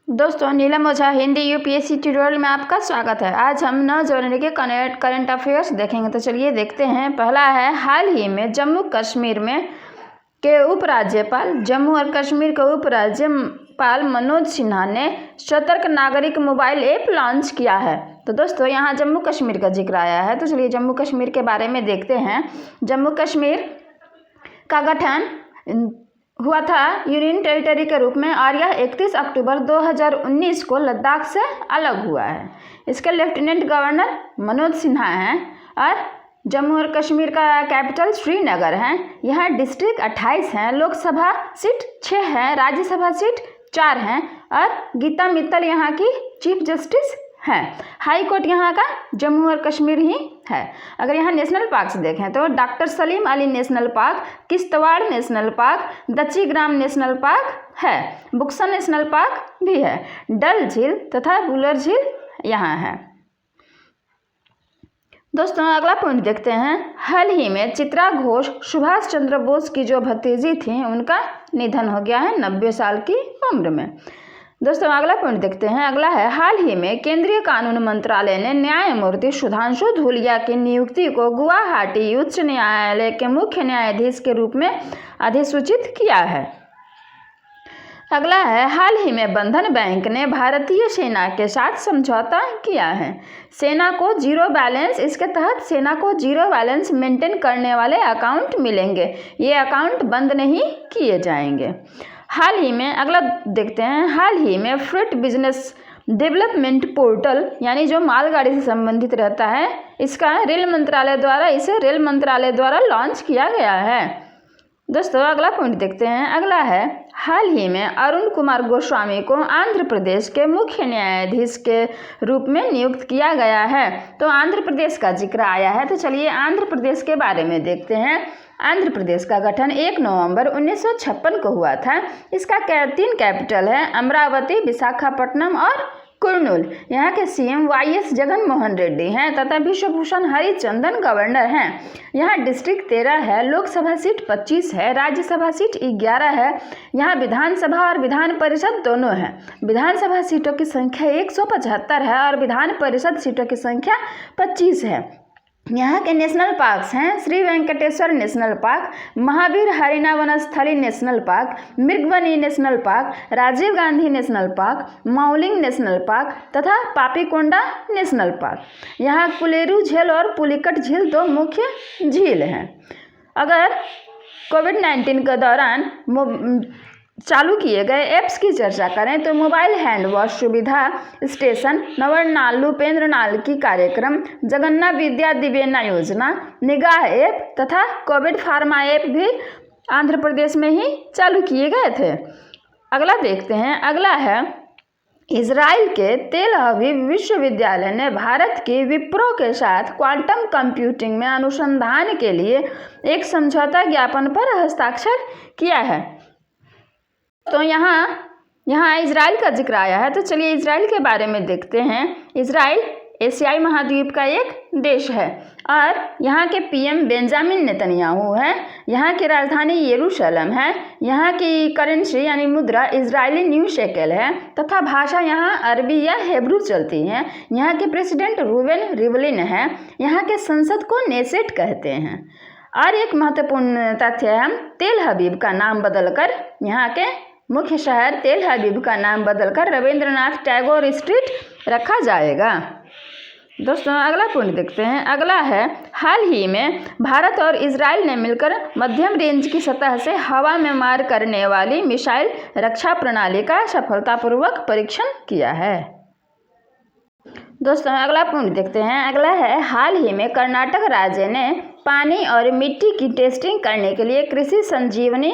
दोस्तों, नीलम ओझा Hindi UPSC tutorial में आपका स्वागत है। आज हम 9 जनवरी के करंट अफेयर्स देखेंगे। तो चलिए देखते हैं। पहला है, हाल ही में जम्मू कश्मीर के उपराज्यपाल मनोज सिन्हा ने सतर्क नागरिक मोबाइल ऐप लॉन्च किया है। तो दोस्तों, यहाँ जम्मू कश्मीर का जिक्र आया है, तो चलिए जम्मू कश्मीर के बारे में देखते हैं। जम्मू कश्मीर का गठन हुआ था यूनियन टेरिटरी के रूप में, और यह 31 अक्टूबर 2019 को लद्दाख से अलग हुआ है। इसके लेफ्टिनेंट गवर्नर मनोज सिन्हा हैं, और जम्मू और कश्मीर का कैपिटल श्रीनगर है। यहाँ डिस्ट्रिक्ट 28 हैं, लोकसभा सीट 6 हैं, राज्यसभा सीट 4 हैं, और गीता मित्तल यहाँ की चीफ जस्टिस है। हाई कोर्ट यहाँ का जम्मू और कश्मीर ही है। अगर यहाँ नेशनल पार्क देखें तो doctor Salim Ali national park, Kishtwar national park, Dachigam national park है, बुक्सा नेशनल पार्क भी है, डल झील तथा बुलर झील यहाँ है। दोस्तों, अगला पॉइंट देखते हैं। हाल ही में चित्रा घोष सुभाष चंद्र बोस की जो भतीजी थी, उनका निधन हो गया है 90 साल की उम्र में। दोस्तों, अगला पॉइंट देखते हैं। अगला है, हाल ही में केंद्रीय कानून मंत्रालय ने न्यायमूर्ति सुधांशु धूलिया की नियुक्ति को गुवाहाटी उच्च न्यायालय के मुख्य न्यायाधीश के रूप में अधिसूचित किया है। अगला है, हाल ही में बंधन बैंक ने भारतीय सेना के साथ समझौता किया है। सेना को जीरो बैलेंस, इसके तहत सेना को जीरो बैलेंस मेंटेन करने वाले अकाउंट मिलेंगे। ये अकाउंट बंद नहीं किए जाएंगे। हाल ही में, अगला देखते हैं। हाल ही में फ्रूट बिजनेस डेवलपमेंट पोर्टल, यानी जो मालगाड़ी से संबंधित रहता है, इसे रेल मंत्रालय द्वारा लॉन्च किया गया है। दोस्तों, अगला पॉइंट देखते हैं। अगला है, हाल ही में अरुण कुमार गोस्वामी को आंध्र प्रदेश के मुख्य न्यायाधीश के रूप में नियुक्त किया गया है। तो आंध्र प्रदेश का जिक्र आया है, तो चलिए आंध्र प्रदेश के बारे में देखते हैं। आंध्र प्रदेश का गठन 1 नवंबर 1956 को हुआ था। इसका 3 कैपिटल है, अमरावती, विशाखापट्टनम और कुर्नूल। यहाँ के सीएम YS जगन मोहन रेड्डी हैं तथा विश्वभूषण हरिचंदन गवर्नर हैं। यहाँ डिस्ट्रिक्ट 13 है, लोकसभा सीट 25 है, राज्यसभा सीट 11 है। यहाँ विधानसभा और विधान परिषद दोनों हैं। विधानसभा सीटों की संख्या 175 है और विधान परिषद सीटों की संख्या 25 है। यहाँ के नेशनल पार्क्स हैं Shri Venkateswara national park, Mahavir Harina Vanasthali national park, Mrugavani national park, Rajiv Gandhi national park, Mouling national park तथा पापीकोंडा नेशनल पार्क। यहाँ कुलेरू झील और पुलिकट झील 2 मुख्य झील हैं। अगर कोविड-19 के दौरान चालू किए गए ऐप्स की चर्चा करें तो मोबाइल हैंड वॉश सुविधा स्टेशन, नवरनाल उपेंद्र नाल की कार्यक्रम, जगन्ना विद्या दिव्यना योजना, निगाह ऐप तथा कोविड फार्मा ऐप भी आंध्र प्रदेश में ही चालू किए गए थे। अगला देखते हैं। अगला है, इजराइल के तेल अवीव विश्वविद्यालय ने भारत की विप्रो के साथ क्वांटम कंप्यूटिंग में अनुसंधान के लिए एक समझौता ज्ञापन पर हस्ताक्षर किया है। तो यहाँ इजराइल का जिक्र आया है, तो चलिए इजराइल के बारे में देखते हैं। इजराइल एशियाई महाद्वीप का एक देश है और यहाँ के PM बेंजामिन नेतन्याहू है। यहाँ की राजधानी यरूशलेम है। यहाँ की करेंसी यानी मुद्रा इजरायली न्यू शेकेल है तथा भाषा यहाँ अरबी या हेब्रू चलती है। यहाँ के प्रेसिडेंट रूवेन रिवलिन है। यहाँ के संसद को नेसेट कहते हैं। और एक महत्वपूर्ण तथ्य है, तेल हबीब का नाम बदलकर, यहाँ के मुख्य शहर तेल हबीब का नाम बदलकर रविंद्रनाथ टैगोर स्ट्रीट रखा जाएगा। दोस्तों, अगला पॉइंट देखते हैं। अगला है, हाल ही में भारत और इजराइल ने मिलकर मध्यम रेंज की सतह से हवा में मार करने वाली मिसाइल रक्षा प्रणाली का सफलतापूर्वक परीक्षण किया है। दोस्तों, अगला पॉइंट देखते हैं। अगला है, हाल ही में कर्नाटक राज्य ने पानी और मिट्टी की टेस्टिंग करने के लिए कृषि संजीवनी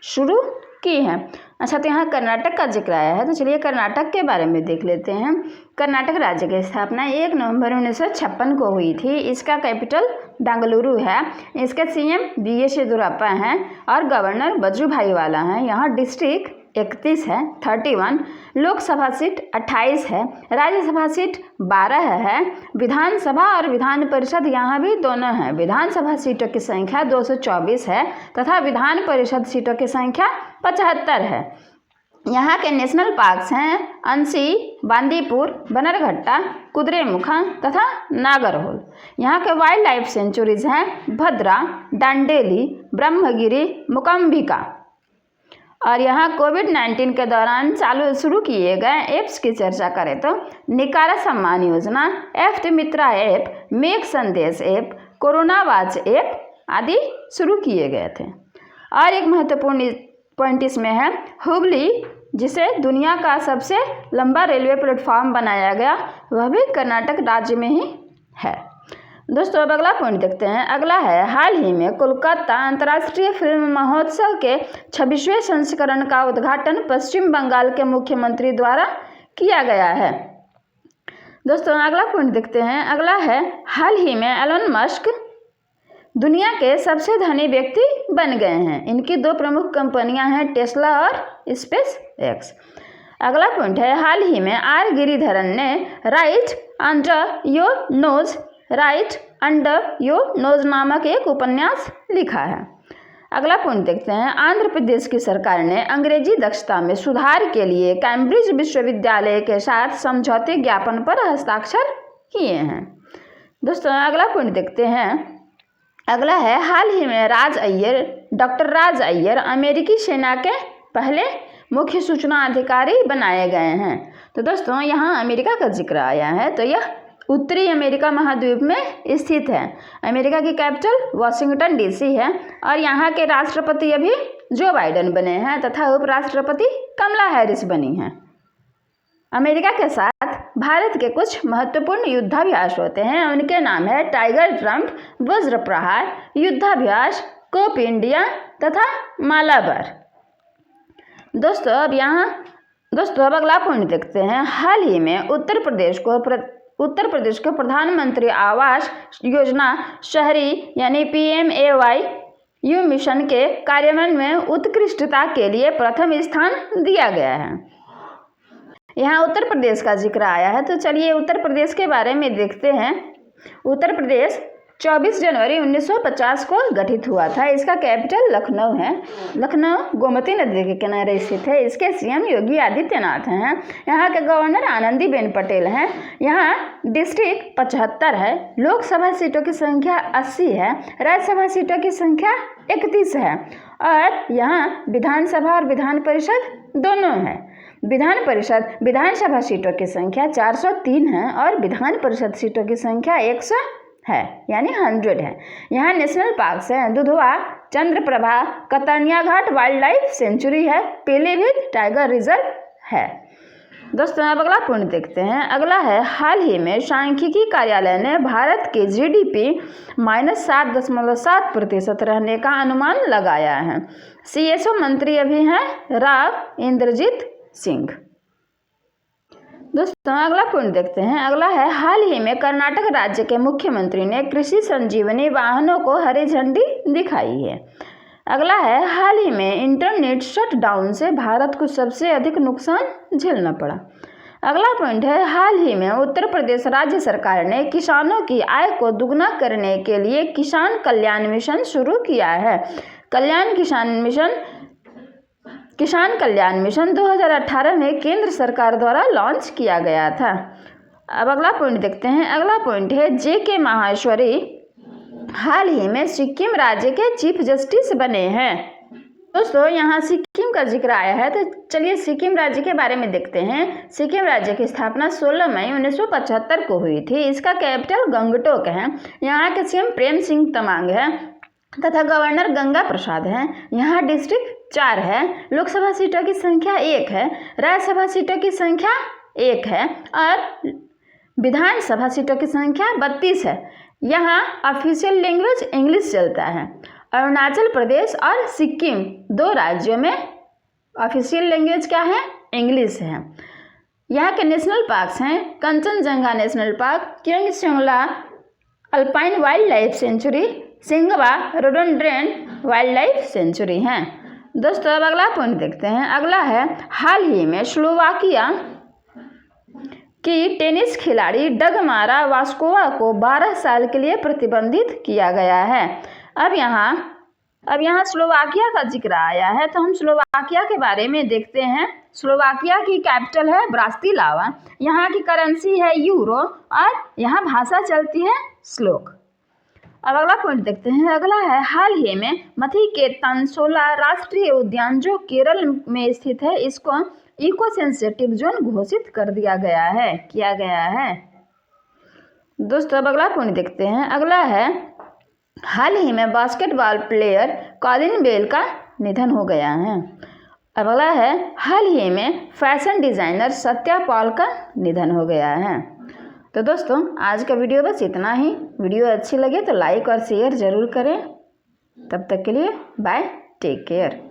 शुरू की है। अच्छा, तो यहाँ कर्नाटक का जिक्र आया है, तो चलिए कर्नाटक के बारे में देख लेते हैं। कर्नाटक राज्य की स्थापना 1 नवंबर 1956 को हुई थी। इसका कैपिटल बेंगलुरु है। इसके CM BS येदियुरप्पा हैं और गवर्नर वजुभाई वाला हैं। यहाँ डिस्ट्रिक्ट 31 है, 31, लोकसभा सीट 28 है, राज्यसभा सीट 12 है, विधानसभा और विधान परिषद यहाँ भी दोनों हैं। विधानसभा सीटों की संख्या 224 है तथा विधान परिषद सीटों की संख्या 75 है। यहाँ के नेशनल पार्क्स हैं अंशी, बांदीपुर, बनरघट्टा, कुद्रेमुख तथा नागरहोल। यहाँ के वाइल्ड लाइफ सेंचुरीज हैं भद्रा, डांडेली, ब्रह्मगिरी, मुकम्बिका। और यहाँ कोविड-19 के दौरान शुरू किए गए ऐप्स की चर्चा करें तो निकारा सम्मान योजना, एफ्ट मित्रा ऐप, मेघ संदेश ऐप, कोरोना वॉच ऐप आदि शुरू किए गए थे। और एक महत्वपूर्ण पॉइंट इसमें है हुबली, जिसे दुनिया का सबसे लंबा रेलवे प्लेटफॉर्म बनाया गया, वह भी कर्नाटक राज्य में ही है। दोस्तों अब अगला पॉइंट देखते हैं। अगला है हाल ही में कोलकाता अंतर्राष्ट्रीय फिल्म महोत्सव के 26वें संस्करण का उद्घाटन पश्चिम बंगाल के मुख्यमंत्री द्वारा किया गया है। दोस्तों अगला पॉइंट देखते हैं। अगला है हाल ही में एलन मस्क दुनिया के सबसे धनी व्यक्ति बन गए हैं। इनकी 2 प्रमुख कंपनियां हैं टेस्ला और स्पेस एक्स। अगला पॉइंट है हाल ही में आर गिरिधरन ने राइट अंडर योर नोज नामक एक उपन्यास लिखा है। अगला पॉइंट देखते हैं। आंध्र प्रदेश की सरकार ने अंग्रेजी दक्षता में सुधार के लिए कैम्ब्रिज विश्वविद्यालय के साथ समझौते ज्ञापन पर हस्ताक्षर किए हैं। दोस्तों अगला पॉइंट देखते हैं। अगला है हाल ही में डॉक्टर राज अय्यर अमेरिकी सेना के पहले मुख्य सूचना अधिकारी बनाए गए हैं। तो दोस्तों यहाँ अमेरिका का जिक्र आया है, तो यह उत्तरी अमेरिका महाद्वीप में स्थित है। अमेरिका की कैपिटल वाशिंगटन डीसी है और यहाँ के राष्ट्रपति अभी जो बाइडेन बने हैं तथा उपराष्ट्रपति कमला हैरिस बनी हैं। अमेरिका के साथ भारत के कुछ महत्वपूर्ण युद्धाभ्यास होते हैं, उनके नाम है टाइगर ट्रम्प, वज्र प्रहार, युद्धाभ्यास, कोप इंडिया तथा मालाबार। दोस्तों अब अगला पॉइंट देखते हैं। हाल ही में उत्तर प्रदेश को प्रधानमंत्री आवास योजना शहरी यानी PMAY मिशन के कार्यान्वयन में उत्कृष्टता के लिए प्रथम स्थान दिया गया है। यहाँ उत्तर प्रदेश का जिक्र आया है, तो चलिए उत्तर प्रदेश के बारे में देखते हैं। उत्तर प्रदेश 24 जनवरी 1950 को गठित हुआ था। इसका कैपिटल लखनऊ है। लखनऊ गोमती नदी के किनारे स्थित है। इसके सीएम योगी आदित्यनाथ हैं। यहाँ के गवर्नर आनंदीबेन पटेल हैं। यहाँ डिस्ट्रिक्ट 75 है। लोकसभा सीटों की संख्या 80 है। राज्यसभा सीटों की संख्या 31 है। और यहाँ विधानसभा और विधान परिषद दोनों है। विधानसभा सीटों की संख्या 403 है और विधान परिषद सीटों की संख्या 100 है, यानी 100 है। यहाँ नेशनल पार्क्स हैं दुधवा, चंद्रप्रभा, कतर्निया घाट वाइल्ड लाइफ सेंचुरी है, पीलीभीत टाइगर रिजर्व है। दोस्तों अब अगला पॉइंट देखते हैं। अगला है हाल ही में सांख्यिकी कार्यालय ने भारत के GDP -7.7% रहने का अनुमान लगाया है। CSO मंत्री अभी हैं राव इंद्रजीत सिंह। दोस्तों अगला पॉइंट देखते हैं। अगला है हाल ही में कर्नाटक राज्य के मुख्यमंत्री ने कृषि संजीवनी वाहनों को हरी झंडी दिखाई है। अगला है हाल ही में इंटरनेट शटडाउन से भारत को सबसे अधिक नुकसान झेलना पड़ा। अगला पॉइंट है हाल ही में उत्तर प्रदेश राज्य सरकार ने किसानों की आय को दुगना करने के लिए किसान कल्याण मिशन शुरू किया है। किसान कल्याण मिशन 2018 में केंद्र सरकार द्वारा लॉन्च किया गया था। अब अगला पॉइंट देखते हैं। अगला पॉइंट है JK माहेश्वरी हाल ही में सिक्किम राज्य के चीफ जस्टिस बने हैं। दोस्तों यहाँ सिक्किम का जिक्र आया है, तो चलिए सिक्किम राज्य के बारे में देखते हैं। सिक्किम राज्य की स्थापना 16 मई 1975 को हुई थी। इसका कैपिटल गंगटोक है। यहाँ के CM प्रेम सिंह तमांग है तथा गवर्नर गंगा प्रसाद हैं। यहाँ डिस्ट्रिक्ट 4 है। लोकसभा सीटों की संख्या 1 है। राज्यसभा सीटों की संख्या 1 है और विधानसभा सीटों की संख्या 32 है। यहाँ ऑफिशियल लैंग्वेज इंग्लिश चलता है। अरुणाचल प्रदेश और सिक्किम 2 राज्यों में ऑफिशियल लैंग्वेज क्या है? इंग्लिश है। यहाँ के नेशनल पार्क्स हैं Kanchenjunga national park, Kyongnosla alpine wildlife sanctuary, Shingba rhododendron wildlife sanctuary हैं। दोस्तों अब अगला पॉइंट देखते हैं। अगला है हाल ही में स्लोवाकिया की टेनिस खिलाड़ी डगमारा वास्कोवा को 12 साल के लिए प्रतिबंधित किया गया है। अब यहाँ स्लोवाकिया का जिक्र आया है, तो हम स्लोवाकिया के बारे में देखते हैं। स्लोवाकिया की कैपिटल है ब्रातिस्लावा, यहाँ की करेंसी है यूरो और यहाँ भाषा चलती है स्लोक। अब अगला पॉइंट देखते हैं। अगला है हाल ही में मथिकेतनशोला राष्ट्रीय उद्यान जो केरल में स्थित है इसको इको सेंसिटिव जोन घोषित कर दिया गया है। दोस्तों अब अगला पॉइंट देखते हैं। अगला है हाल ही में बास्केटबॉल प्लेयर कॉलिन बेल का निधन हो गया है। अब अगला है हाल ही में फैशन डिज़ाइनर सत्या पॉल का निधन हो गया है। तो दोस्तों आज का वीडियो बस इतना ही। वीडियो अच्छी लगे तो लाइक और शेयर ज़रूर करें। तब तक के लिए बाय, टेक केयर।